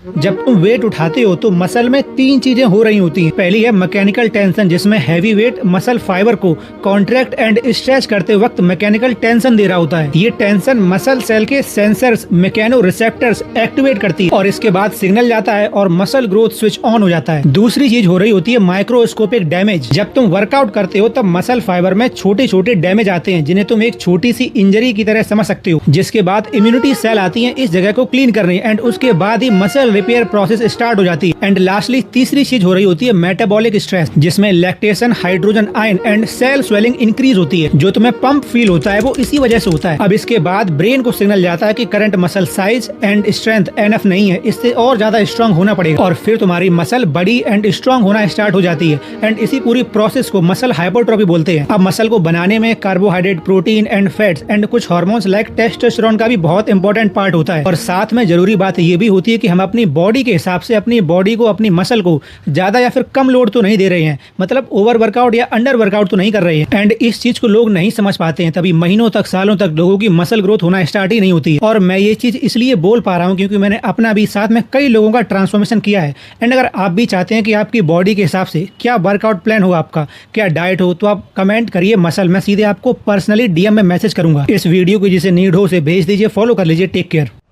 जब तुम वेट उठाते हो तो मसल में तीन चीजें हो रही होती हैं। पहली है मैकेनिकल टेंशन, जिसमें हैवी वेट मसल फाइबर को कॉन्ट्रैक्ट एंड स्ट्रेच करते वक्त मैकेनिकल टेंशन दे रहा होता है। ये टेंशन मसल सेल के सेंसर्स मैकेनो रिसेप्टर्स एक्टिवेट करती है और इसके बाद सिग्नल जाता है और मसल ग्रोथ स्विच ऑन हो जाता है। दूसरी चीज हो रही होती है माइक्रोस्कोपिक डैमेज। जब तुम वर्कआउट करते हो तब मसल फाइबर में छोटे छोटे डैमेज आते हैं जिन्हें तुम एक छोटी सी इंजरी की तरह समझ सकते हो, जिसके बाद इम्यूनिटी सेल आती है इस जगह को क्लीन करने एंड उसके बाद ही मसल रिपेयर प्रोसेस स्टार्ट हो जाती है। एंड लास्टली तीसरी चीज हो रही होती है मेटाबॉलिक स्ट्रेस, जिसमें lactation, hydrogen ion and cell swelling increase होती है। जो तुम्हें पंप फील होता है वो इसी वजह से होता है। अब इसके बाद ब्रेन को सिग्नल जाता है कि current muscle size and strength enough नहीं है, इससे और ज्यादा स्ट्रांग होना पड़ेगा और फिर तुम्हारी मसल बड़ी एंड स्ट्रांग होना स्टार्ट हो जाती है। एंड इसी पूरी प्रोसेस को मसल हाइपरट्रॉफी बोलते हैं। अब मसल को बनाने में carbohydrate, protein and fats and कुछ हार्मोन्स लाइक टेस्टोस्टेरोन का भी बहुत इंपॉर्टेंट पार्ट होता है। और साथ में जरूरी बात ये भी होती है कि हम अपनी बॉडी के हिसाब से अपनी बॉडी को, अपनी मसल को ज्यादा या फिर कम लोड तो नहीं दे रहे हैं, मतलब ओवर वर्कआउट या अंडर वर्कआउट तो नहीं कर रहे हैं। एंड इस चीज को लोग नहीं समझ पाते हैं, तभी महीनों तक, सालों तक लोगों की मसल ग्रोथ होना स्टार्ट ही नहीं होती। और मैं ये चीज इसलिए बोल पा रहा हूँ क्योंकि मैंने अपना भी साथ में कई लोगों का ट्रांसफॉर्मेशन किया है। एंड अगर आप भी चाहते हैं कि आपकी बॉडी के हिसाब से क्या वर्कआउट प्लान हो, आपका क्या डाइट हो, तो आप कमेंट करिए मसल, मैं सीधे आपको पर्सनली DM में मैसेज करूंगा। इस वीडियो को जिसे नीड हो उसे भेज दीजिए। फॉलो कर लीजिए। Take care.